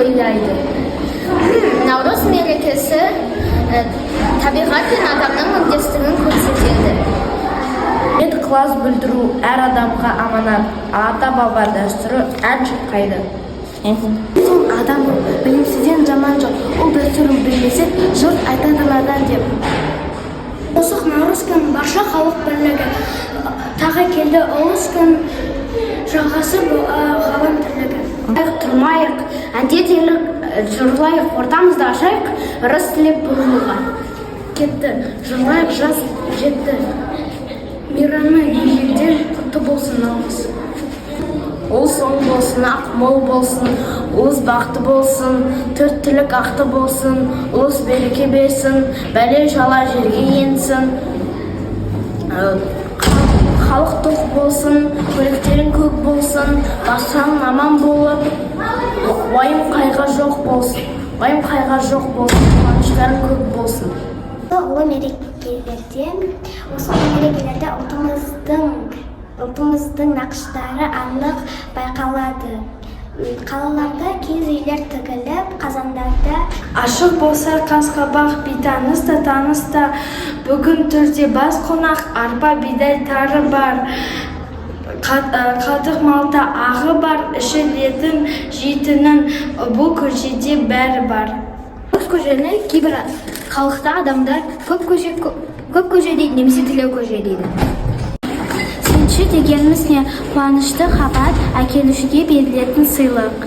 to'ylaydi. Navruz merekesi tabiat ve adamның müddetini ko'rsatadi. Ixlos bildiru er adamga amanat, ata-baba dasturi ancha qayda. Адам білімсізден жаман жоқ, ол дәстүрін білмесе, жұрт айтатынадан деп. Осы Наурыз күн барша халық бірлігі тағы келді, ұлыс күн жалғасы ғалам тірлігі. Тұрмайық, әндетелік жырлайық, ортамызда ашайық, ырыс тілеп бұғылға. Кетті, жырлайық, жаз жетті. Мейрамы ежелден құтты болсын Наурыз. Ұлыс оң болсын, ақ мол болсын, ұлыс бақты болсын, төрт түлік ақты болсын, ұлыс береке берсін, бәле жала жерге енсін. Халық тоқ болсын, көліктерің көк болсын, бассаң аман болып, уайым қайға жоқ болсын, қуаныштарың көп болсын. Ұлы мерекелерде, осы мерекелерде ұлтымыздың нақыштары анық байқалады. Қалаларда киіз үйлер тігіліп, қазандарда Ашық болса қас-қабақ, бейтаныс та таныс та, бүгін төрде бас қонақ, арпа бидай тары бар. Қадық малта ағы бар, іші летін жейтінің, бұл көшеде бәрі бар. Көз көжені кейбір халықта адамдар көп көже дейді, немесе тілеу көже дейді. Сенші дегеніміз не? Қуанышты хабар әкелушіге берілетін сыйлық.